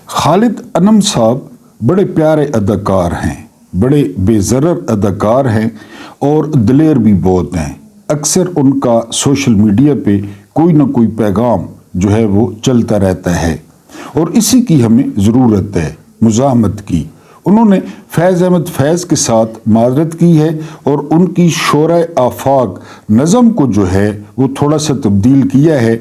خالد انم صاحب بڑے پیارے اداکار ہیں، بڑے بے ضرر اداکار ہیں اور دلیر بھی بہت ہیں۔ اکثر ان کا سوشل میڈیا پہ کوئی نہ کوئی پیغام جو ہے وہ چلتا رہتا ہے اور اسی کی ہمیں ضرورت ہے، مزاحمت کی۔ انہوں نے فیض احمد فیض کے ساتھ معذرت کی ہے اور ان کی شورۂ آفاق نظم کو جو ہے وہ تھوڑا سا تبدیل کیا ہے۔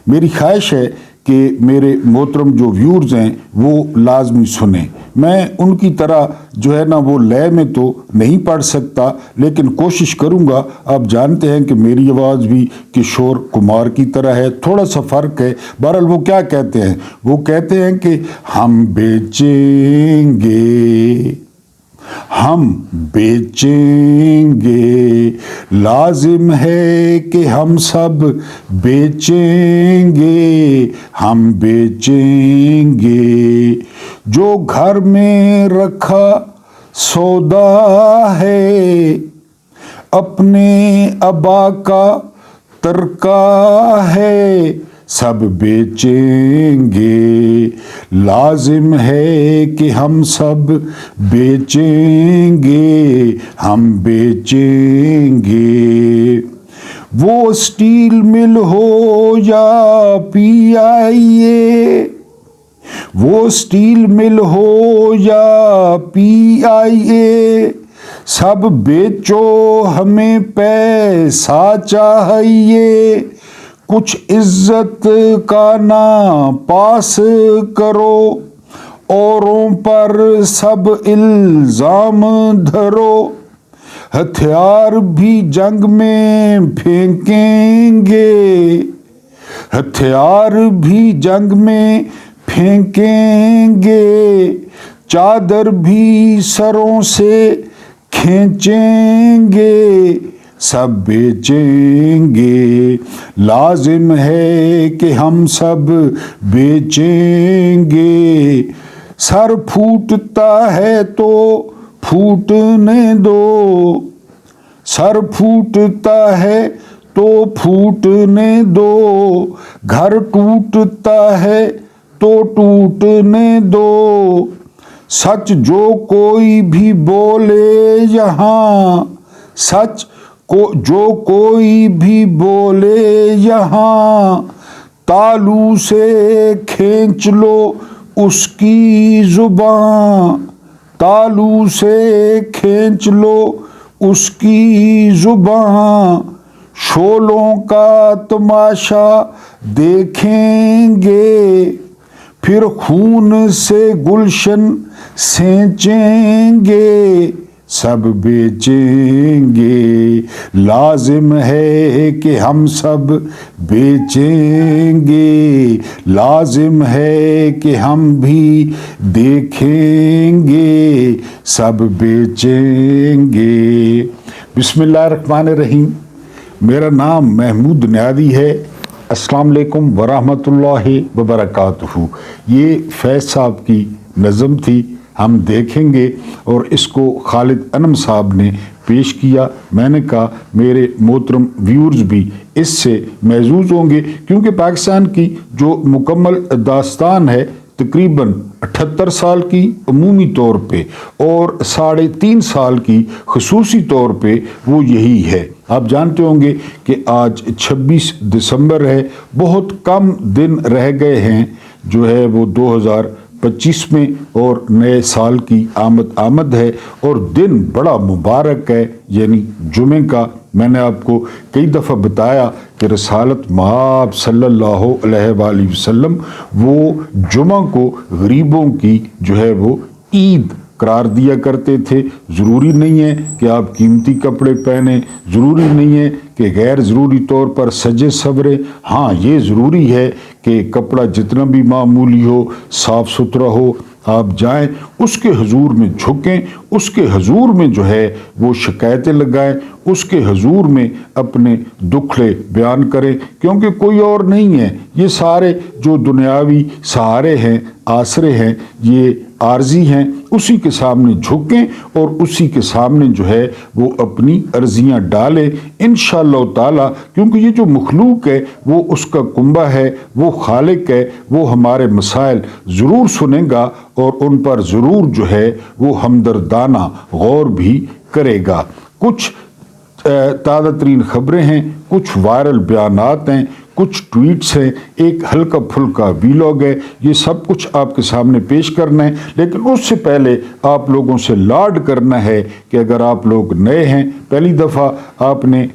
میری خواہش ہے کہ میرے محترم جو ویورز ہیں وہ لازمی سنیں۔ میں ان کی طرح جو ہے نا وہ لے میں تو نہیں پڑھ سکتا، لیکن کوشش کروں گا۔ آپ جانتے ہیں کہ میری آواز بھی کشور کمار کی طرح ہے، تھوڑا سا فرق ہے۔ بہرحال وہ کیا کہتے ہیں؟ وہ کہتے ہیں کہ ہم بیچیں گے، ہم بیچیں گے، لازم ہے کہ ہم سب بیچیں گے، ہم بیچیں گے، جو گھر میں رکھا سودا ہے، اپنے ابا کا ترکا ہے، سب بیچیں گے، لازم ہے کہ ہم سب بیچیں گے، ہم بیچیں گے، وہ اسٹیل مل ہو یا پی آئی اے، وہ اسٹیل مل ہو یا پی آئی اے، سب بیچو ہمیں پیسہ چاہیے، کچھ عزت کا نہ پاس کرو، اوروں پر سب الزام دھرو، ہتھیار بھی جنگ میں پھینکیں گے، ہتھیار بھی جنگ میں پھینکیں گے، چادر بھی سروں سے کھینچیں گے، سب بیچیں گے، لازم ہے کہ ہم سب بیچیں گے، سر پھوٹتا ہے تو پھوٹنے دو، سر پھوٹتا ہے تو پھوٹنے دو، گھر ٹوٹتا ہے تو ٹوٹنے دو، سچ جو کوئی بھی بولے یہاں، سچ کو جو کوئی بھی بولے یہاں، تالو سے کھینچ لو اس کی زبان، تالو سے کھینچ لو اس کی زبان، شولوں کا تماشا دیکھیں گے، پھر خون سے گلشن سینچیں گے، سب بیچیں گے، لازم ہے کہ ہم سب بیچیں گے، لازم ہے کہ ہم بھی دیکھیں گے، سب بیچیں گے۔ بسم اللہ الرحمن الرحیم۔ میرا نام محمود نیادی ہے۔ السلام علیکم ورحمۃ اللہ وبرکاتہ۔ یہ فیض صاحب کی نظم تھی، ہم دیکھیں گے، اور اس کو خالد انم صاحب نے پیش کیا۔ میں نے کہا میرے محترم ویورز بھی اس سے محظوظ ہوں گے، کیونکہ پاکستان کی جو مکمل داستان ہے تقریباً 78 سال کی عمومی طور پہ اور 3.5 سال کی خصوصی طور پہ وہ یہی ہے۔ آپ جانتے ہوں گے کہ آج 26 دسمبر ہے، بہت کم دن رہ گئے ہیں جو ہے وہ 2025 میں، اور نئے سال کی آمد ہے، اور دن بڑا مبارک ہے، یعنی جمعے کا۔ میں نے آپ کو کئی دفعہ بتایا کہ رسالت مآب صلی اللہ علیہ وآلہ وسلم وہ جمعہ کو غریبوں کی جو ہے وہ عید قرار دیا کرتے تھے۔ ضروری نہیں ہے کہ آپ قیمتی کپڑے پہنیں، ضروری نہیں ہے کہ غیر ضروری طور پر سجے سورے، ہاں یہ ضروری ہے کہ کپڑا جتنا بھی معمولی ہو، صاف ستھرا ہو، آپ جائیں اس کے حضور میں جھکیں، اس کے حضور میں جو ہے وہ شکایتیں لگائیں، اس کے حضور میں اپنے دکھڑے بیان کریں، کیونکہ کوئی اور نہیں ہے۔ یہ سارے جو دنیاوی سہارے ہیں، آسرے ہیں، یہ عارضی ہیں اسی کے سامنے جھکیں اور اسی کے سامنے جو ہے وہ اپنی عرضیاں ڈالیں انشاءاللہ تعالی، کیونکہ یہ جو مخلوق ہے وہ اس کا کنبہ ہے، وہ خالق ہے، وہ ہمارے مسائل ضرور سنے گا اور ان پر ضرور جو ہے وہ ہمدردانہ غور بھی کرے گا۔ کچھ تازہ ترین خبریں ہیں، کچھ وائرل بیانات ہیں، کچھ ٹویٹس ہیں، ایک ہلکا پھلکا ویلاگ ہے، یہ سب کچھ آپ کے سامنے پیش کرنا ہے۔ لیکن اس سے پہلے آپ لوگوں سے لاڈ کرنا ہے کہ اگر آپ لوگ نئے ہیں، پہلی دفعہ آپ نے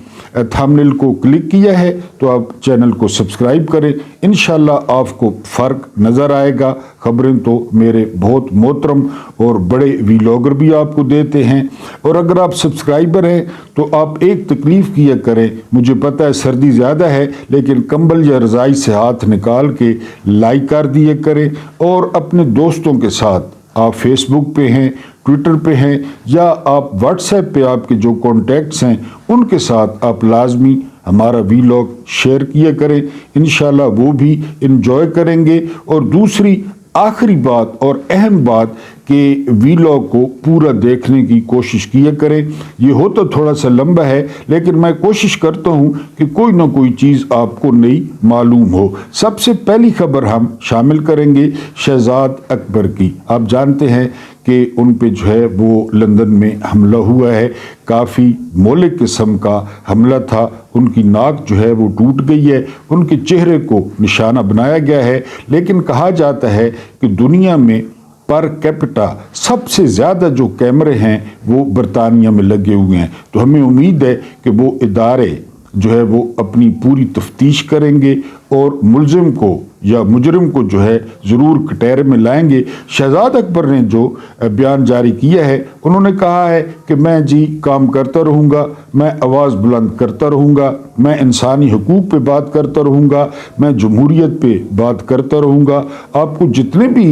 تھمبنیل کو کلک کیا ہے تو آپ چینل کو سبسکرائب کریں، انشاءاللہ آپ کو فرق نظر آئے گا۔ خبریں تو میرے بہت محترم اور بڑے ویلاگر بھی آپ کو دیتے ہیں، اور اگر آپ سبسکرائبر ہیں تو آپ ایک تکلیف کیا کریں، مجھے پتہ ہے سردی زیادہ ہے لیکن کمبل یا رضائی سے ہاتھ نکال کے لائک کر دیا کریں، اور اپنے دوستوں کے ساتھ، آپ فیس بک پہ ہیں، ٹویٹر پہ ہیں، یا آپ واٹس ایپ پہ آپ کے جو کانٹیکٹس ہیں ان کے ساتھ آپ لازمی ہمارا ویلاگ شیئر کیا کریں، انشاءاللہ وہ بھی انجوائے کریں گے۔ اور دوسری آخری بات اور اہم بات کہ ویلاگ کو پورا دیکھنے کی کوشش کیا کریں۔ یہ ہوتا تھوڑا سا لمبا ہے لیکن میں کوشش کرتا ہوں کہ کوئی نہ کوئی چیز آپ کو نئی معلوم ہو۔ سب سے پہلی خبر ہم شامل کریں گے شہزاد اکبر کی۔ آپ جانتے ہیں کہ ان پہ جو ہے وہ لندن میں حملہ ہوا ہے، کافی مہلک قسم کا حملہ تھا، ان کی ناک جو ہے وہ ٹوٹ گئی ہے، ان کے چہرے کو نشانہ بنایا گیا ہے، لیکن کہا جاتا ہے کہ دنیا میں پر کیپٹا سب سے زیادہ جو کیمرے ہیں وہ برطانیہ میں لگے ہوئے ہیں، تو ہمیں امید ہے کہ وہ ادارے جو ہے وہ اپنی پوری تفتیش کریں گے اور ملزم کو یا مجرم کو جو ہے ضرور کٹہرے میں لائیں گے۔ شہزاد اکبر نے جو بیان جاری کیا ہے، انہوں نے کہا ہے کہ میں کام کرتا رہوں گا، میں آواز بلند کرتا رہوں گا، میں انسانی حقوق پہ بات کرتا رہوں گا، میں جمہوریت پہ بات کرتا رہوں گا۔ آپ کو جتنے بھی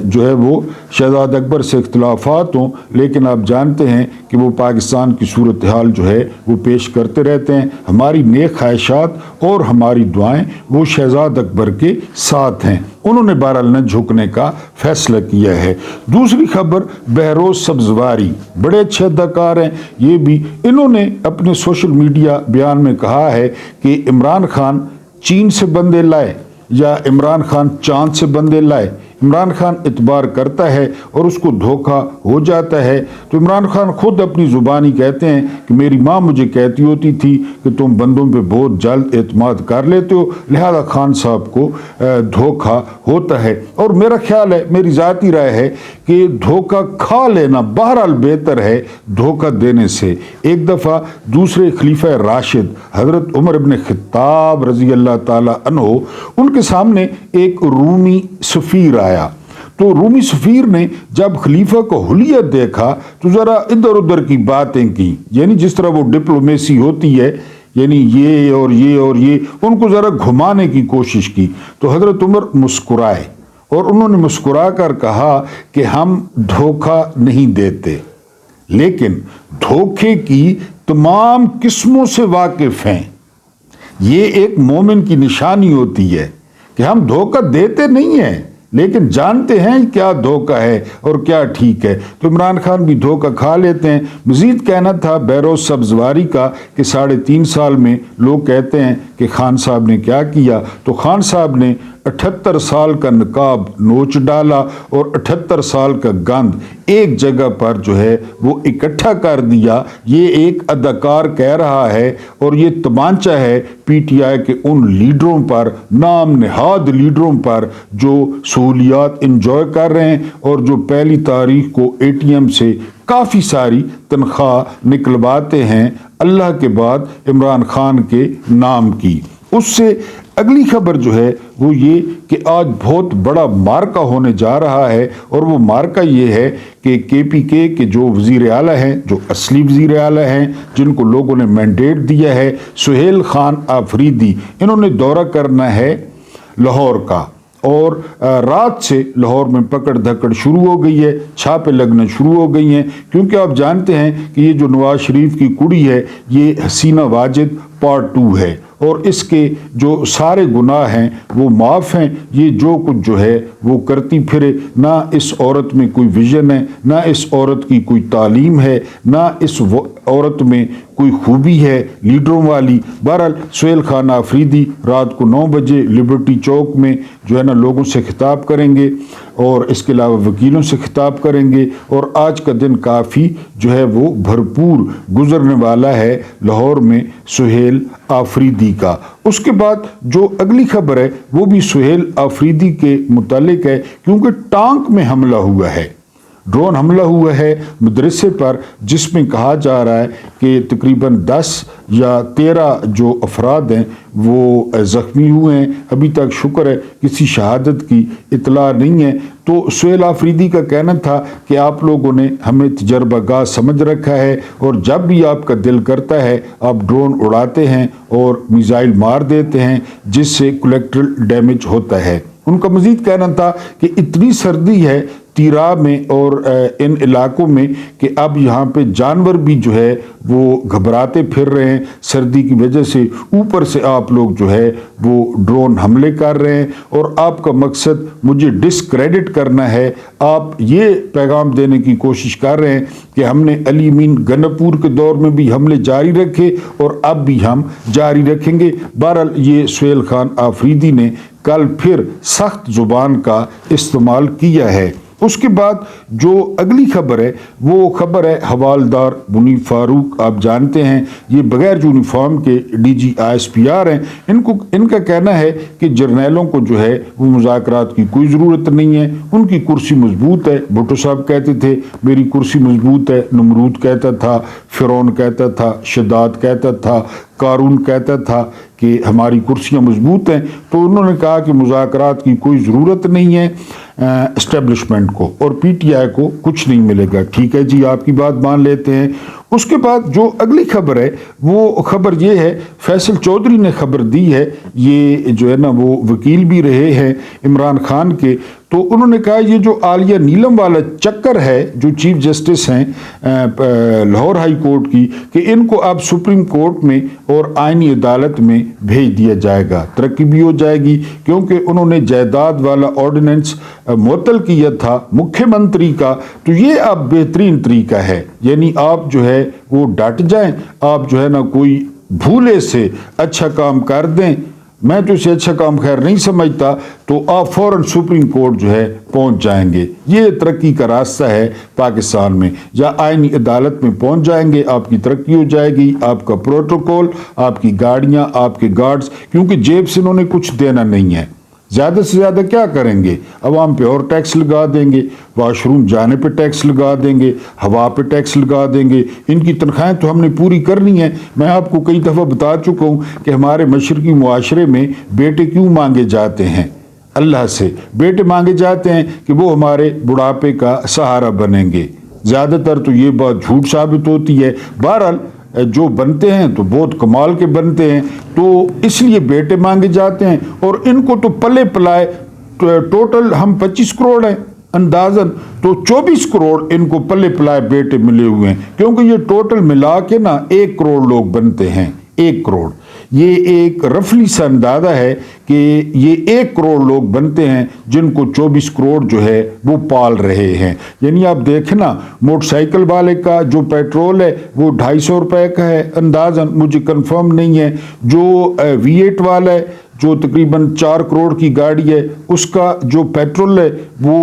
جو ہے وہ شہزاد اکبر سے اختلافات ہوں، لیکن آپ جانتے ہیں کہ وہ پاکستان کی صورتحال جو ہے وہ پیش کرتے رہتے ہیں۔ ہماری نیک خواہشات اور ہماری دعائیں وہ شہزاد اکبر کے ساتھ ہیں، انہوں نے بہرحال نہ جھکنے کا فیصلہ کیا ہے۔ دوسری خبر بہروز سبزواری، بڑے اچھے اداکار ہیں یہ بھی، انہوں نے اپنے سوشل میڈیا بیان میں کہا ہے کہ عمران خان چین سے بندے لائے یا عمران خان چاند سے بندے لائے، عمران خان اعتبار کرتا ہے اور اس کو دھوکہ ہو جاتا ہے۔ تو عمران خان خود اپنی زبانی کہتے ہیں کہ میری ماں مجھے کہتی ہوتی تھی کہ تم بندوں پہ بہت جلد اعتماد کر لیتے ہو، لہذا خان صاحب کو دھوکہ ہوتا ہے۔ اور میرا خیال ہے، میری ذاتی رائے ہے کہ دھوکہ کھا لینا بہرحال بہتر ہے دھوکہ دینے سے۔ ایک دفعہ دوسرے خلیفہ راشد حضرت عمر ابن خطاب رضی اللہ تعالی عنہ، ان کے سامنے ایک رومی سفیر آیا، تو رومی سفیر نے جب خلیفہ کو حلیہ دیکھا تو ذرا ادھر ادھر کی باتیں کی، یعنی جس طرح وہ ڈپلومیسی ہوتی ہے، یعنی یہ اور یہ اور یہ، ان کو ذرا گھمانے کی کوشش کی۔ تو حضرت عمر مسکرائے اور انہوں نے مسکرا کر کہا کہ ہم دھوکہ نہیں دیتے، لیکن دھوکے کی تمام قسموں سے واقف ہیں۔ یہ ایک مومن کی نشانی ہوتی ہے کہ ہم دھوکہ دیتے نہیں ہیں لیکن جانتے ہیں کیا دھوکہ ہے اور کیا ٹھیک ہے۔ تو عمران خان بھی دھوکہ کھا لیتے ہیں۔ مزید کہنا تھا بہروز سبزواری کا کہ 3.5 سال میں لوگ کہتے ہیں کہ خان صاحب نے کیا کیا، تو خان صاحب نے 78 سال کا نقاب نوچ ڈالا اور 78 سال کا گند ایک جگہ پر جو ہے وہ اکٹھا کر دیا۔ یہ ایک اداکار کہہ رہا ہے اور یہ تمانچہ ہے پی ٹی آئی کے ان لیڈروں پر، نام نہاد لیڈروں پر جو سہولیات انجوائے کر رہے ہیں اور جو 1 تاریخ کو اے ٹی ایم سے کافی ساری تنخواہ نکلواتے ہیں اللہ کے بعد عمران خان کے نام کی۔ اس سے اگلی خبر جو ہے وہ یہ کہ آج بہت بڑا مارکہ ہونے جا رہا ہے، اور وہ مارکہ یہ ہے کہ کے پی کے جو وزیر اعلیٰ ہیں، جو اصلی وزیر اعلیٰ ہیں، جن کو لوگوں نے مینڈیٹ دیا ہے، سہیل خان آفریدی، انہوں نے دورہ کرنا ہے لاہور کا، اور رات سے لاہور میں پکڑ دھکڑ شروع ہو گئی ہے، چھاپے لگنا شروع ہو گئی ہیں، کیونکہ آپ جانتے ہیں کہ یہ جو نواز شریف کی کڑی ہے یہ حسینہ واجد پارٹ 2 ہے، اور اس کے جو سارے گناہ ہیں وہ معاف ہیں. یہ جو کچھ جو ہے وہ کرتی پھرے، نہ اس عورت میں کوئی ویژن ہے، نہ اس عورت کی کوئی تعلیم ہے، نہ اس عورت میں کوئی خوبی ہے لیڈروں والی. بہرحال سہیل خان آفریدی رات کو 9 بجے لبرٹی چوک میں جو ہے نا لوگوں سے خطاب کریں گے، اور اس کے علاوہ وکیلوں سے خطاب کریں گے. اور آج کا دن کافی جو ہے وہ بھرپور گزرنے والا ہے لاہور میں سہیل آفریدی کا. اس کے بعد جو اگلی خبر ہے وہ بھی سہیل آفریدی کے متعلق ہے، کیونکہ ٹانک میں حملہ ہوا ہے، ڈرون حملہ ہوا ہے مدرسے پر، جس میں کہا جا رہا ہے کہ تقریباً 10 یا 13 جو افراد ہیں وہ زخمی ہوئے ہیں. ابھی تک شکر ہے کسی شہادت کی اطلاع نہیں ہے. تو سہیل آفریدی کا کہنا تھا کہ آپ لوگوں نے ہمیں تجربہ گاہ سمجھ رکھا ہے، اور جب بھی آپ کا دل کرتا ہے آپ ڈرون اڑاتے ہیں اور میزائل مار دیتے ہیں، جس سے کولیکٹرل ڈیمیج ہوتا ہے. ان کا مزید کہنا تھا کہ اتنی سردی ہے تیرا میں اور ان علاقوں میں کہ اب یہاں پہ جانور بھی جو ہے وہ گھبراتے پھر رہے ہیں سردی کی وجہ سے. اوپر سے آپ لوگ جو ہے وہ ڈرون حملے کر رہے ہیں، اور آپ کا مقصد مجھے ڈسکریڈٹ کرنا ہے. آپ یہ پیغام دینے کی کوشش کر رہے ہیں کہ ہم نے علی امین گنپور کے دور میں بھی حملے جاری رکھے اور اب بھی ہم جاری رکھیں گے. بہرحال یہ سہیل خان آفریدی نے کل پھر سخت زبان کا استعمال کیا ہے. اس کے بعد جو اگلی خبر ہے وہ خبر ہے حوالدار منیب فاروق. آپ جانتے ہیں یہ بغیر یونیفارم کے DG ISPR ہیں. ان کا کہنا ہے کہ جرنیلوں کو جو ہے وہ مذاکرات کی کوئی ضرورت نہیں ہے، ان کی کرسی مضبوط ہے. بھٹو صاحب کہتے تھے میری کرسی مضبوط ہے، نمرود کہتا تھا، فرعون کہتا تھا، شداد کہتا تھا، قارون کہتا تھا کہ ہماری کرسیاں مضبوط ہیں. تو انہوں نے کہا کہ مذاکرات کی کوئی ضرورت نہیں ہے اسٹیبلشمنٹ کو، اور PTI کو کچھ نہیں ملے گا. ٹھیک ہے جی، آپ کی بات مان لیتے ہیں. اس کے بعد جو اگلی خبر ہے وہ خبر یہ ہے، فیصل چودھری نے خبر دی ہے، یہ جو ہے نا وہ وکیل بھی رہے ہیں عمران خان کے. تو انہوں نے کہا یہ جو عالیہ نیلم والا چکر ہے جو چیف جسٹس ہیں لاہور ہائی کورٹ کی، کہ ان کو اب سپریم کورٹ میں اور آئینی عدالت میں بھیج دیا جائے گا. ترقی بھی ہو جائے گی، کیونکہ انہوں نے جائیداد والا آرڈیننس معطل کیا تھا مکھیہ منتری کا. تو یہ اب بہترین طریقہ ہے، یعنی آپ جو ہے وہ ڈٹ جائیں، آپ جو ہے نا کوئی بھولے سے اچھا کام کر دیں، میں تو اسے اچھا کام خیر نہیں سمجھتا، تو آپ فوراً سپریم کورٹ جو ہے پہنچ جائیں گے. یہ ترقی کا راستہ ہے پاکستان میں، یا آئینی عدالت میں پہنچ جائیں گے، آپ کی ترقی ہو جائے گی، آپ کا پروٹوکول، آپ کی گاڑیاں، آپ کے گارڈز، کیونکہ جیب سے انہوں نے کچھ دینا نہیں ہے. زیادہ سے زیادہ کیا کریں گے؟ عوام پہ اور ٹیکس لگا دیں گے، واش روم جانے پہ ٹیکس لگا دیں گے، ہوا پہ ٹیکس لگا دیں گے. ان کی تنخواہیں تو ہم نے پوری کرنی ہے. میں آپ کو کئی دفعہ بتا چکا ہوں کہ ہمارے مشرقی معاشرے میں بیٹے کیوں مانگے جاتے ہیں؟ اللہ سے بیٹے مانگے جاتے ہیں کہ وہ ہمارے بڑھاپے کا سہارا بنیں گے. زیادہ تر تو یہ بات جھوٹ ثابت ہوتی ہے. بہرحال جو بنتے ہیں تو بہت کمال کے بنتے ہیں، تو اس لیے بیٹے مانگے جاتے ہیں. اور ان کو تو پلے پلائے ٹوٹل ہم 25 کروڑ ہیں اندازاً، تو 24 کروڑ ان کو پلے پلائے بیٹے ملے ہوئے ہیں، کیونکہ یہ ٹوٹل ملا کے نا 1 کروڑ لوگ بنتے ہیں. 1 کروڑ یہ ایک رفلی سا اندازہ ہے کہ یہ 1 کروڑ لوگ بنتے ہیں جن کو 24 کروڑ جو ہے وہ پال رہے ہیں. یعنی آپ دیکھیں نا، موٹر سائیکل والے کا جو پیٹرول ہے وہ 250 روپے کا ہے اندازاً، مجھے کنفرم نہیں ہے. جو V8 والا ہے جو تقریباً 4 کروڑ کی گاڑی ہے، اس کا جو پیٹرول ہے وہ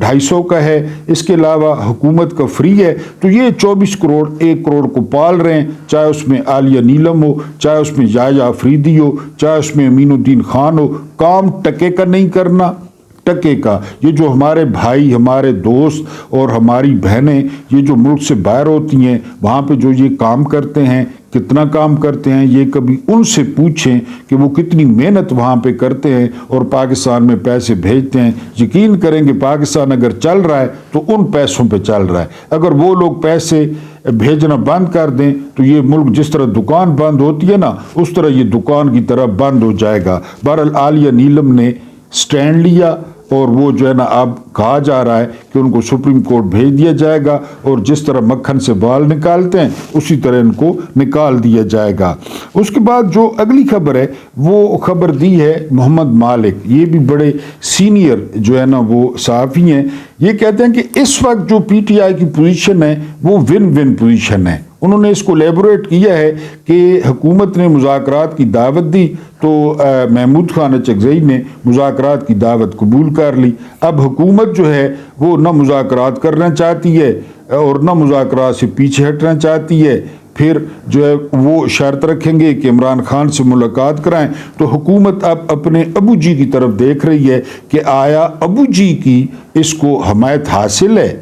250 کا ہے. اس کے علاوہ حکومت کا فری ہے. تو یہ 24 کروڑ 1 کروڑ کو پال رہے ہیں، چاہے اس میں عالیہ نیلم ہو، چاہے اس میں یحییٰ آفریدی ہو، چاہے اس میں امین الدین خان ہو. کام ٹکے کا نہیں کرنا، ٹکے کا. یہ جو ہمارے بھائی، ہمارے دوست اور ہماری بہنیں یہ جو ملک سے باہر ہوتی ہیں، وہاں پہ جو یہ کام کرتے ہیں، کتنا کام کرتے ہیں، یہ کبھی ان سے پوچھیں کہ وہ کتنی محنت وہاں پہ کرتے ہیں اور پاکستان میں پیسے بھیجتے ہیں. یقین کریں کہ پاکستان اگر چل رہا ہے تو ان پیسوں پہ چل رہا ہے. اگر وہ لوگ پیسے بھیجنا بند کر دیں تو یہ ملک جس طرح دکان بند ہوتی ہے نا، اس طرح یہ دکان کی طرح بند ہو جائے گا. بہرحال عالیہ نیلم نے سٹینڈ لیا اور وہ جو ہے نا اب کہا جا رہا ہے کہ ان کو سپریم کورٹ بھیج دیا جائے گا اور جس طرح مکھن سے بال نکالتے ہیں اسی طرح ان کو نکال دیا جائے گا۔ اس کے بعد جو اگلی خبر ہے وہ خبر دی ہے محمد مالک، یہ بھی بڑے سینئر جو ہے نا وہ صحافی ہیں۔ یہ کہتے ہیں کہ اس وقت جو پی ٹی آئی کی پوزیشن ہے وہ ون ون پوزیشن ہے۔ انہوں نے اس کو لیبوریٹ کیا ہے کہ حکومت نے مذاکرات کی دعوت دی تو محمود خان اچکزئی نے مذاکرات کی دعوت قبول کر لی۔ اب حکومت جو ہے وہ نہ مذاکرات کرنا چاہتی ہے اور نہ مذاکرات سے پیچھے ہٹنا چاہتی ہے۔ پھر جو ہے وہ شرط رکھیں گے کہ عمران خان سے ملاقات کرائیں، تو حکومت اب اپنے ابو جی کی طرف دیکھ رہی ہے کہ آیا ابو جی کی اس کو حمایت حاصل ہے،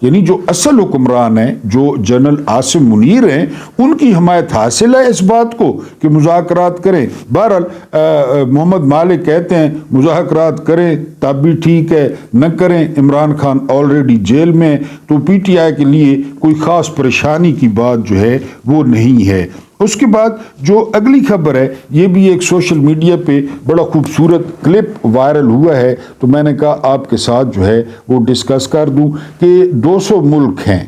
یعنی جو اصل حکمران ہیں جو جنرل عاصم منیر ہیں ان کی حمایت حاصل ہے اس بات کو کہ مذاکرات کریں۔ بہرحال محمد مالک کہتے ہیں مذاکرات کریں تب بھی ٹھیک ہے، نہ کریں عمران خان آلریڈی جیل میں، تو پی ٹی آئی کے لیے کوئی خاص پریشانی کی بات جو ہے وہ نہیں ہے۔ اس کے بعد جو اگلی خبر ہے یہ بھی ایک سوشل میڈیا پہ بڑا خوبصورت کلپ وائرل ہوا ہے، تو میں نے کہا آپ کے ساتھ جو ہے وہ ڈسکس کر دوں کہ 200 ملک ہیں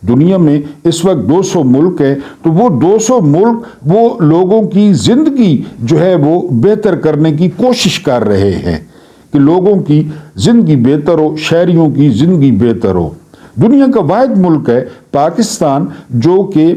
دنیا میں، اس وقت 200 ملک ہیں، تو وہ 200 ملک وہ لوگوں کی زندگی جو ہے وہ بہتر کرنے کی کوشش کر رہے ہیں کہ لوگوں کی زندگی بہتر ہو، شہریوں کی زندگی بہتر ہو۔ دنیا کا واحد ملک ہے پاکستان جو کہ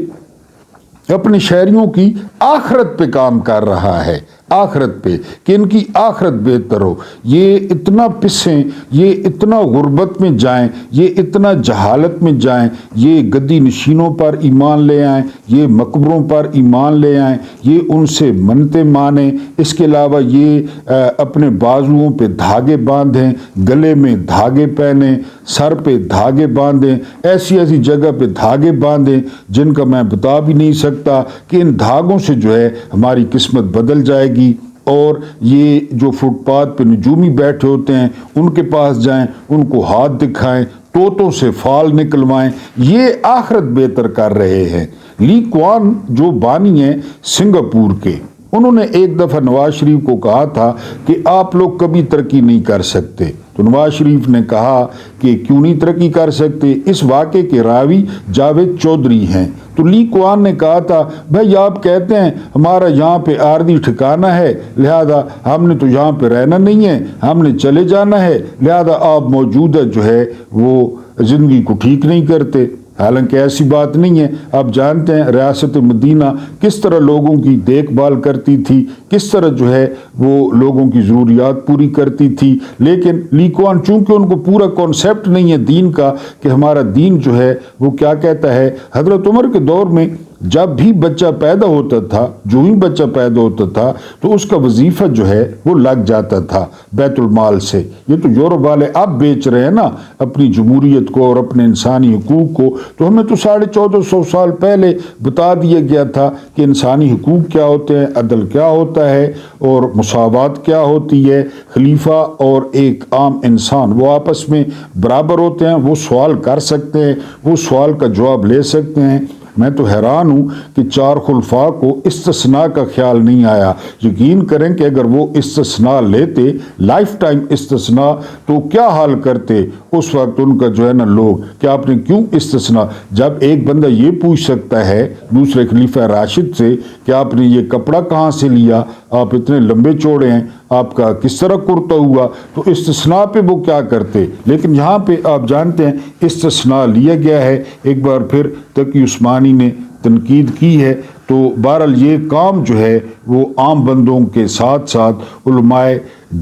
اپنے شہریوں کی آخرت پہ کام کر رہا ہے، آخرت پہ کہ ان کی آخرت بہتر ہو۔ یہ اتنا پسیں، یہ اتنا غربت میں جائیں، یہ اتنا جہالت میں جائیں، یہ گدی نشینوں پر ایمان لے آئیں، یہ مقبروں پر ایمان لے آئیں، یہ ان سے منتیں مانیں، اس کے علاوہ یہ اپنے بازوؤں پہ دھاگے باندھیں، گلے میں دھاگے پہنیں، سر پہ دھاگے باندھیں، ایسی ایسی جگہ پہ دھاگے باندھیں جن کا میں بتا بھی نہیں سکتا کہ ان دھاگوں سے جو ہے ہماری قسمت بدل جائے گی۔ اور یہ جو فٹ پاتھ پہ نجومی بیٹھے ہوتے ہیں ان کے پاس جائیں، ان کو ہاتھ دکھائیں، طوطوں سے فال نکلوائیں، یہ آخرت بہتر کر رہے ہیں۔ لی کوان جو بانی ہیں سنگاپور کے، انہوں نے ایک دفعہ نواز شریف کو کہا تھا کہ آپ لوگ کبھی ترقی نہیں کر سکتے، تو نواز شریف نے کہا کہ کیوں نہیں ترقی کر سکتے؟ اس واقعے کے راوی جاوید چودھری ہیں۔ تو لی کوان نے کہا تھا بھائی آپ کہتے ہیں ہمارا یہاں پہ عارضی ٹھکانہ ہے، لہذا ہم نے تو یہاں پہ رہنا نہیں ہے، ہم نے چلے جانا ہے، لہذا آپ موجودہ جو ہے وہ زندگی کو ٹھیک نہیں کرتے۔ حالانکہ ایسی بات نہیں ہے۔ آپ جانتے ہیں ریاست مدینہ کس طرح لوگوں کی دیکھ بھال کرتی تھی، کس طرح جو ہے وہ لوگوں کی ضروریات پوری کرتی تھی، لیکن لی کوان چونکہ ان کو پورا کانسیپٹ نہیں ہے دین کا کہ ہمارا دین جو ہے وہ کیا کہتا ہے۔ حضرت عمر کے دور میں جب بھی بچہ پیدا ہوتا تھا، جو ہی بچہ پیدا ہوتا تھا تو اس کا وظیفہ جو ہے وہ لگ جاتا تھا بیت المال سے۔ یہ تو یورپ والے اب بیچ رہے ہیں نا اپنی جمہوریت کو اور اپنے انسانی حقوق کو، تو ہمیں تو 1450 سال پہلے بتا دیا گیا تھا کہ انسانی حقوق کیا ہوتے ہیں، عدل کیا ہوتا ہے اور مساوات کیا ہوتی ہے۔ خلیفہ اور ایک عام انسان وہ آپس میں برابر ہوتے ہیں، وہ سوال کر سکتے ہیں، وہ سوال کا جواب لے سکتے ہیں۔ میں تو حیران ہوں کہ چار خلفاء کو استثناء کا خیال نہیں آیا۔ یقین کریں کہ اگر وہ استثناء لیتے، لائف ٹائم استثناء، تو کیا حال کرتے اس وقت ان کا جو ہے نا لوگ کہ آپ نے کیوں استثناء؟ جب ایک بندہ یہ پوچھ سکتا ہے دوسرے خلیفہ راشد سے کہ آپ نے یہ کپڑا کہاں سے لیا، آپ اتنے لمبے چوڑے ہیں، آپ کا کس طرح کرتا ہوا، تو استثناء پہ وہ کیا کرتے؟ لیکن یہاں پہ آپ جانتے ہیں استثناء لیا گیا ہے۔ ایک بار پھر تقی عثمانی نے تنقید کی ہے، تو بہرحال یہ کام جو ہے وہ عام بندوں کے ساتھ ساتھ علماء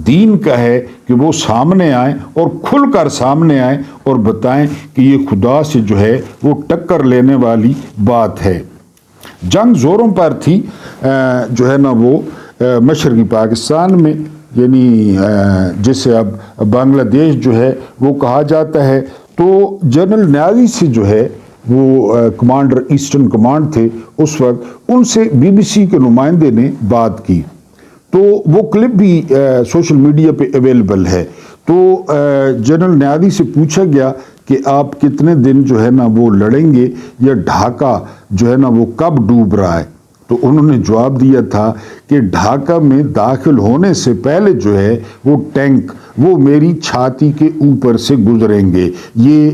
دین کا ہے کہ وہ سامنے آئیں اور کھل کر سامنے آئیں اور بتائیں کہ یہ خدا سے جو ہے وہ ٹکر لینے والی بات ہے۔ جنگ زوروں پر تھی جو ہے نا وہ مشرقی پاکستان میں، یعنی جسے اب بنگلہ دیش جو ہے وہ کہا جاتا ہے، تو جنرل نیازی سے جو ہے وہ کمانڈر ایسٹرن کمانڈ تھے اس وقت، ان سے بی بی سی کے نمائندے نے بات کی، تو وہ کلپ بھی سوشل میڈیا پہ اویلیبل ہے۔ تو جنرل نیازی سے پوچھا گیا کہ آپ کتنے دن جو ہے نا وہ لڑیں گے، یا ڈھاکہ جو ہے نا وہ کب ڈوب رہا ہے؟ تو انہوں نے جواب دیا تھا کہ ڈھاکہ میں داخل ہونے سے پہلے جو ہے وہ ٹینک وہ میری چھاتی کے اوپر سے گزریں گے. یہ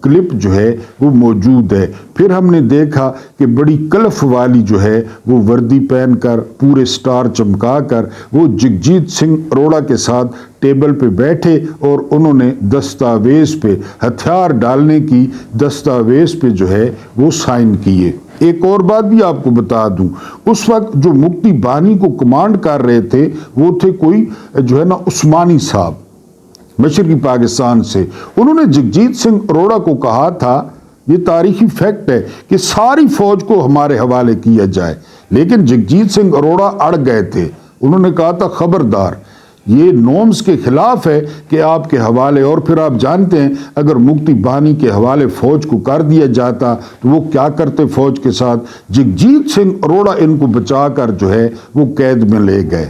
کلپ جو ہے وہ موجود ہے. پھر ہم نے دیکھا کہ بڑی کلف والی جو ہے وہ وردی پہن کر پورے سٹار چمکا کر وہ جگجیت سنگھ اروڑہ کے ساتھ ٹیبل پہ بیٹھے اور انہوں نے دستاویز پہ ہتھیار ڈالنے کی دستاویز پہ جو ہے وہ سائن کیے. ایک اور بات بھی آپ کو بتا دوں، اس وقت جو مفتی بانی کو کمانڈ کر رہے تھے وہ تھے کوئی جو ہے نا عثمانی صاحب مشرقی پاکستان سے. انہوں نے جگجیت سنگھ اروڑہ کو کہا تھا، یہ تاریخی فیکٹ ہے، کہ ساری فوج کو ہمارے حوالے کیا جائے، لیکن جگجیت سنگھ اروڑہ اڑ گئے تھے. انہوں نے کہا تھا خبردار، یہ نورمز کے خلاف ہے کہ آپ کے حوالے. اور پھر آپ جانتے ہیں اگر مفتی بانی کے حوالے فوج کو کر دیا جاتا تو وہ کیا کرتے فوج کے ساتھ. جگجیت سنگھ اروڑہ ان کو بچا کر جو ہے وہ قید میں لے گئے.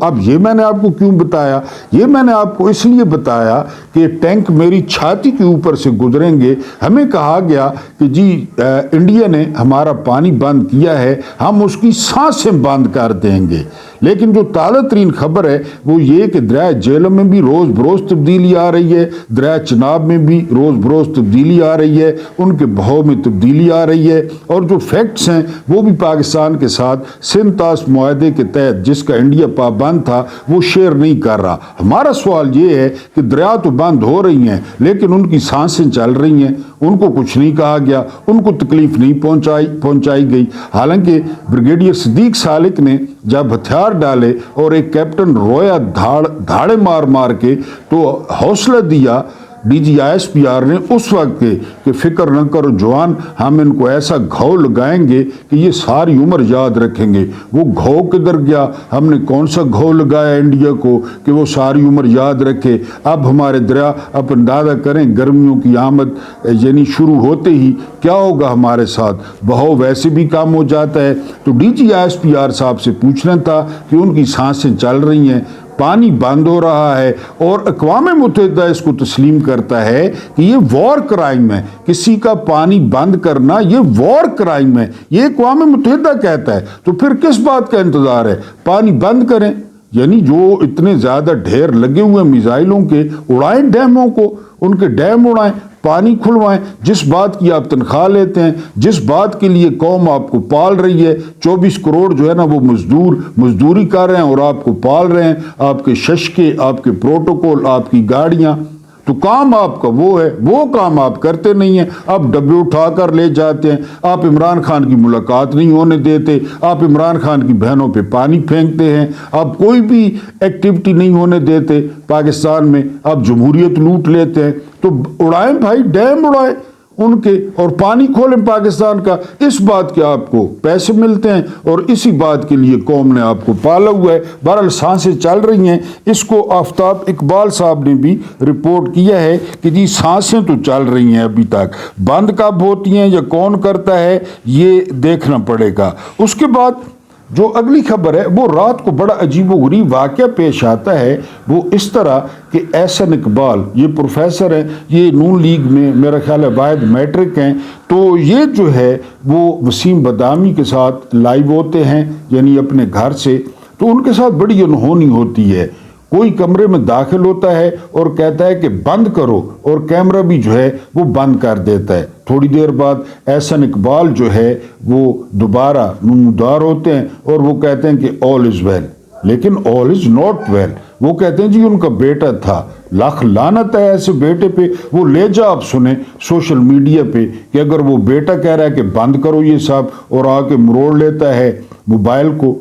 اب یہ میں نے آپ کو کیوں بتایا؟ یہ میں نے آپ کو اس لیے بتایا کہ ٹینک میری چھاتی کے اوپر سے گزریں گے. ہمیں کہا گیا کہ جی انڈیا نے ہمارا پانی بند کیا ہے، ہم اس کی سانسیں بند کر دیں گے. لیکن جو تازہ ترین خبر ہے وہ یہ کہ دریائے جہلم میں بھی روز بروز تبدیلی آ رہی ہے، دریائے چناب میں بھی روز بروز تبدیلی آ رہی ہے، ان کے بہاؤ میں تبدیلی آ رہی ہے. اور جو فیکٹس ہیں وہ بھی پاکستان کے ساتھ سندھ طاس معاہدے کے تحت جس کا انڈیا پابند تھا وہ شیئر نہیں کر رہا. ہمارا سوال یہ ہے کہ دریا تو بند ہو رہی ہیں لیکن ان کی سانسیں چل رہی ہیں، ان کو کچھ نہیں کہا گیا، ان کو تکلیف نہیں پہنچائی گئی. حالانکہ بریگیڈیئر صدیق سالک نے جب ہتھیار ڈالے اور ایک کیپٹن رویا دھاڑے مار مار کے تو حوصلہ دیا D G I S P R نے اس وقت کہ فکر نہ کرو جوان، ہم ان کو ایسا گھاؤ لگائیں گے کہ یہ ساری عمر یاد رکھیں گے. وہ گھاؤ کدھر گیا؟ ہم نے کون سا گھاؤ لگایا انڈیا کو کہ وہ ساری عمر یاد رکھے؟ اب ہمارے دریا آپ اندازہ کریں گرمیوں کی آمد یعنی شروع ہوتے ہی کیا ہوگا ہمارے ساتھ. بہاؤ ویسے بھی کم ہو جاتا ہے. تو D G I S P R صاحب سے پوچھنا تھا کہ ان کی سانسیں چل رہی ہیں، پانی بند ہو رہا ہے، اور اقوام متحدہ اس کو تسلیم کرتا ہے کہ یہ وار کرائم ہے. کسی کا پانی بند کرنا یہ وار کرائم ہے، یہ اقوام متحدہ کہتا ہے. تو پھر کس بات کا انتظار ہے؟ پانی بند کریں. یعنی جو اتنے زیادہ ڈھیر لگے ہوئے میزائلوں کے اڑائیں، ڈیموں کو ان کے ڈیم اڑائیں، پانی کھلوائیں. جس بات کی آپ تنخواہ لیتے ہیں، جس بات کے لیے قوم آپ کو پال رہی ہے، 24 کروڑ جو ہے نا وہ مزدوری کر رہے ہیں اور آپ کو پال رہے ہیں. آپ کے ششکے، آپ کے پروٹوکول، آپ کی گاڑیاں، تو کام آپ کا وہ ہے، وہ کام آپ کرتے نہیں ہیں. آپ ڈبے اٹھا کر لے جاتے ہیں، آپ عمران خان کی ملاقات نہیں ہونے دیتے، آپ عمران خان کی بہنوں پہ پانی پھینکتے ہیں، آپ کوئی بھی ایکٹیویٹی نہیں ہونے دیتے پاکستان میں، آپ جمہوریت لوٹ لیتے ہیں. تو اڑائیں بھائی، ڈیم اڑائیں ان کے اور پانی کھولیں پاکستان کا. اس بات کے آپ کو پیسے ملتے ہیں اور اسی بات کے لیے قوم نے آپ کو پالا ہوا ہے. بہرحال سانسیں چل رہی ہیں. اس کو آفتاب اقبال صاحب نے بھی رپورٹ کیا ہے کہ جی سانسیں تو چل رہی ہیں ابھی تک، بند کب ہوتی ہیں یا کون کرتا ہے یہ دیکھنا پڑے گا. اس کے بعد جو اگلی خبر ہے وہ رات کو بڑا عجیب و غریب واقعہ پیش آتا ہے. وہ اس طرح کہ احسن اقبال یہ پروفیسر ہیں، یہ نون لیگ میں میرا خیال ہے واحد میٹرک ہیں. تو یہ جو ہے وہ وسیم بدامی کے ساتھ لائیو ہوتے ہیں یعنی اپنے گھر سے. تو ان کے ساتھ بڑی انہونی ہوتی ہے. کوئی کمرے میں داخل ہوتا ہے اور کہتا ہے کہ بند کرو، اور کیمرہ بھی جو ہے وہ بند کر دیتا ہے. تھوڑی دیر بعد احسن اقبال جو ہے وہ دوبارہ نمودار ہوتے ہیں اور وہ کہتے ہیں کہ all is well، لیکن all is not well. وہ کہتے ہیں جی ان کا بیٹا تھا. لاکھ لعنت ہے ایسے بیٹے پہ. وہ لے جا آپ سنیں سوشل میڈیا پہ کہ اگر وہ بیٹا کہہ رہا ہے کہ بند کرو یہ صاحب اور آ کے مروڑ لیتا ہے موبائل کو.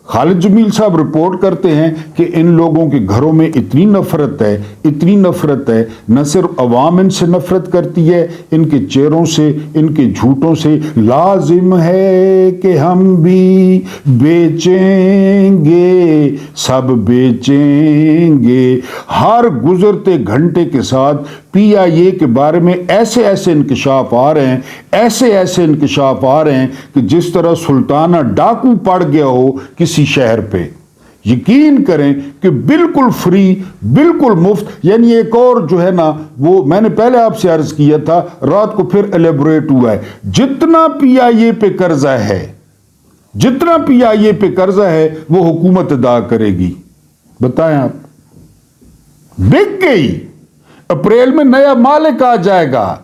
خالد جمیل صاحب رپورٹ کرتے ہیں کہ ان لوگوں کے گھروں میں اتنی نفرت ہے، نہ صرف عوام ان سے نفرت کرتی ہے، ان کے چہروں سے، ان کے جھوٹوں سے. لازم ہے کہ ہم بھی بیچیں گے، سب بیچیں گے. ہر گزرتے گھنٹے کے ساتھ پی آئی اے کے بارے میں ایسے انکشاف آ رہے ہیں کہ جس طرح سلطانہ ڈاکو پڑ گیا ہو کسی شہر پہ. یقین کریں کہ بالکل فری، بالکل مفت. یعنی ایک اور جو ہے نا وہ میں نے پہلے آپ سے عرض کیا تھا، رات کو پھر ایلیبوریٹ ہوا ہے. جتنا پی آئی اے پہ قرضہ ہے جتنا پی آئی اے پہ قرضہ ہے وہ حکومت ادا کرے گی. بتائیں آپ, بک گئی. اپریل میں نیا مالک آ جائے گا.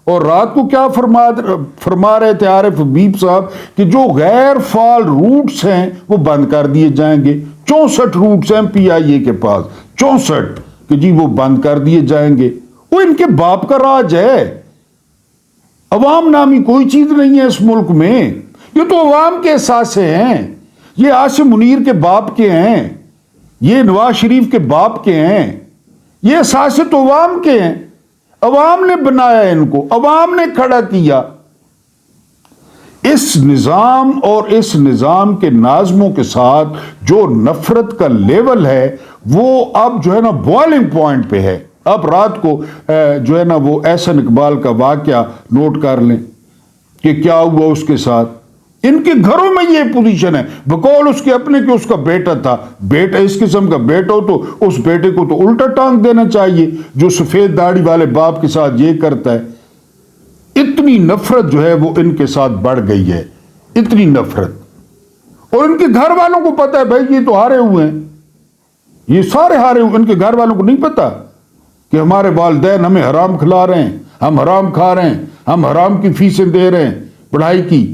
اور رات کو کیا فرما رہے تھے عارف حبیب صاحب کہ جو غیر فعال روٹس ہیں وہ بند کر دیے جائیں گے. 64 روٹس ہیں پی آئی اے کے پاس, 64 کہ جی وہ بند کر دیے جائیں گے. وہ ان کے باپ کا راج ہے. عوام نامی کوئی چیز نہیں ہے اس ملک میں. یہ تو عوام کے اثاثے ہیں. یہ عاصم منیر کے باپ کے ہیں, یہ نواز شریف کے باپ کے ہیں. یہ اثاثے تو عوام کے ہیں. عوام نے بنایا ان کو, عوام نے کھڑا کیا. اس نظام اور اس نظام کے ناظموں کے ساتھ جو نفرت کا لیول ہے وہ اب جو ہے نا بوائلنگ پوائنٹ پہ ہے. اب رات کو جو ہے نا وہ احسن اقبال کا واقعہ نوٹ کر لیں کہ کیا ہوا اس کے ساتھ. ان کے گھروں میں یہ پوزیشن ہے, بقول اس کے اپنے کہ اس کا بیٹا تھا. بیٹا اس قسم کا بیٹا ہو تو اس بیٹے کو تو الٹا ٹانگ دینا چاہیے جو سفید داڑھی والے باپ کے ساتھ یہ کرتا ہے. اتنی نفرت جو ہے وہ ان کے ساتھ بڑھ گئی ہے, اتنی نفرت. اور ان کے گھر والوں کو پتا ہے بھائی یہ تو ہارے ہوئے ہیں, یہ سارے ہارے ہوئے. ان کے گھر والوں کو نہیں پتا کہ ہمارے والدین ہمیں حرام کھلا رہے ہیں, ہم حرام کھا رہے ہیں, ہم حرام کی فیسیں دے رہے ہیں پڑھائی کی,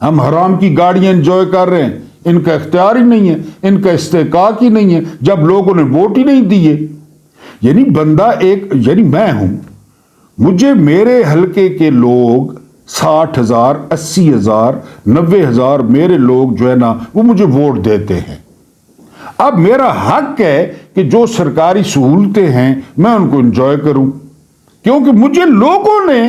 ہم حرام کی گاڑیاں انجوائے کر رہے ہیں. ان کا اختیار ہی نہیں ہے, ان کا استحقاق ہی نہیں ہے جب لوگوں نے ووٹ ہی نہیں دیے. یعنی بندہ ایک, یعنی میں ہوں, مجھے میرے حلقے کے لوگ 60,000 80,000 90,000 میرے لوگ جو ہے نا وہ مجھے ووٹ دیتے ہیں. اب میرا حق ہے کہ جو سرکاری سہولتیں ہیں میں ان کو انجوائے کروں, کیونکہ مجھے لوگوں نے,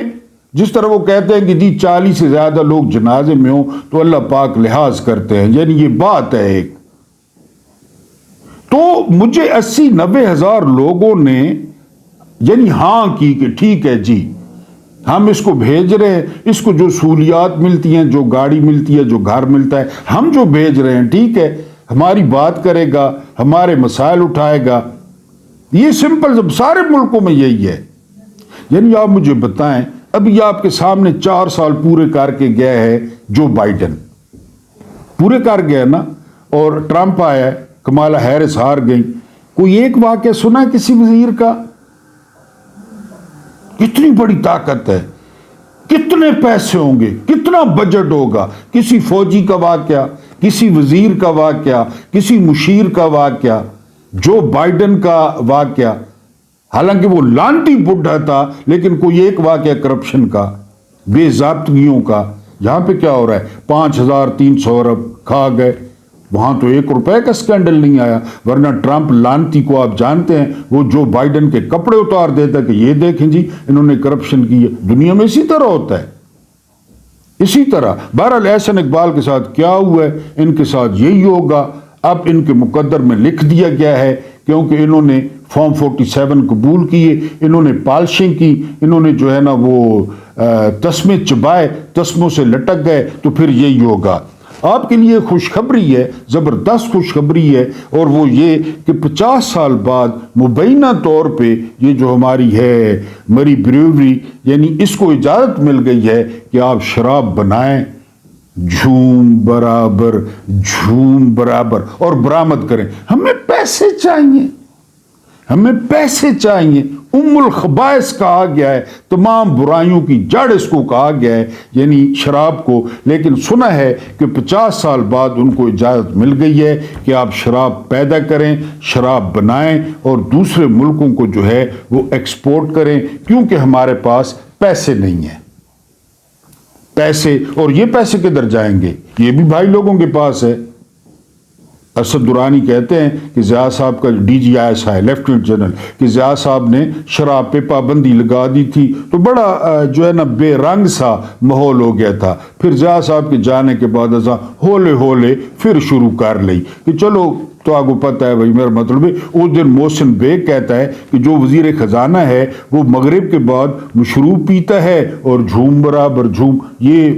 جس طرح وہ کہتے ہیں کہ جی 40 سے زیادہ لوگ جنازے میں ہوں تو اللہ پاک لحاظ کرتے ہیں, یعنی یہ بات ہے ایک. تو مجھے 80-90 ہزار لوگوں نے یعنی ہاں کی کہ ٹھیک ہے جی ہم اس کو بھیج رہے ہیں, اس کو جو سہولیات ملتی ہیں, جو گاڑی ملتی ہے, جو گھر ملتا ہے, ہم جو بھیج رہے ہیں ٹھیک ہے, ہماری بات کرے گا, ہمارے مسائل اٹھائے گا. یہ سمپل سارے ملکوں میں یہی ہے. یعنی آپ مجھے بتائیں, ابھی آپ کے سامنے 4 سال پورے کر کے گیا ہے جو بائیڈن, پورے کر گیا نا, اور ٹرمپ آیا, کمالا ہیرس ہار گئی. کوئی ایک واقعہ سنا کسی وزیر کا؟ کتنی بڑی طاقت ہے, کتنے پیسے ہوں گے, کتنا بجٹ ہوگا. کسی فوجی کا واقعہ, کسی وزیر کا واقعہ, کسی مشیر کا واقعہ. جو بائیڈن کا واقعہ, حالانکہ وہ لانتی بڈھا تھا, لیکن کوئی ایک واقعہ کرپشن کا, بے ضابطگیوں کا. یہاں پہ کیا ہو رہا ہے, 5,300 ارب کھا گئے. وہاں تو 1 روپے کا سکینڈل نہیں آیا, ورنہ ٹرمپ لانتی کو آپ جانتے ہیں, وہ جو بائیڈن کے کپڑے اتار دیتا کہ یہ دیکھیں جی انہوں نے کرپشن کی ہے. دنیا میں اسی طرح ہوتا ہے, اسی طرح. بہرحال احسن اقبال کے ساتھ کیا ہوا ہے, ان کے ساتھ یہی ہوگا. اب ان کے مقدر میں لکھ دیا گیا ہے, کیونکہ انہوں نے فارم 47 قبول کیے, انہوں نے پالشنگ کی, انہوں نے جو ہے نا وہ تسمے چبائے, تسموں سے لٹک گئے, تو پھر یہی ہوگا. آپ کے لیے خوشخبری ہے, زبردست خوشخبری ہے, اور وہ یہ کہ 50 سال بعد مبینہ طور پہ یہ جو ہماری ہے مری بریوری, یعنی اس کو اجازت مل گئی ہے کہ آپ شراب بنائیں, جھوم برابر جھوم برابر, اور برآمد کریں. ہمیں پیسے چاہیے, ہمیں پیسے چاہیے. الخبائث کہا گیا ہے, تمام برائیوں کی جڑ اس کو کہا گیا ہے, یعنی شراب کو. لیکن سنا ہے کہ 50 سال بعد ان کو اجازت مل گئی ہے کہ آپ شراب پیدا کریں, شراب بنائیں, اور دوسرے ملکوں کو جو ہے وہ ایکسپورٹ کریں, کیونکہ ہمارے پاس پیسے نہیں ہیں. پیسے, اور یہ پیسے کدھر جائیں گے, یہ بھی بھائی لوگوں کے پاس ہے. اسد درانی کہتے ہیں کہ ضیاء صاحب کا ڈی جی آئی ایس ہے, لیفٹیننٹ جنرل, کہ ضیاء صاحب نے شراب پہ پابندی لگا دی تھی تو بڑا جو ہے نا بے رنگ سا ماحول ہو گیا تھا. پھر ضیاء صاحب کے جانے کے بعد ایسا ہولے ہولے پھر شروع کر لی کہ چلو, تو آپ کو پتہ ہے بھائی میرا مطلب ہے. اس دن محسن بیگ کہتا ہے کہ جو وزیر خزانہ ہے وہ مغرب کے بعد مشروب پیتا ہے اور جھوم برابر جھوم. یہ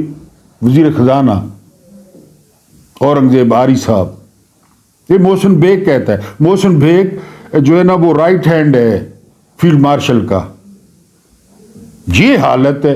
وزیر خزانہ اورنگزیب آری صاحب, یہ محسن بیگ کہتا ہے. محسن بیگ جو ہے نا وہ رائٹ ہینڈ ہے فیلڈ مارشل کا. یہ حالت ہے.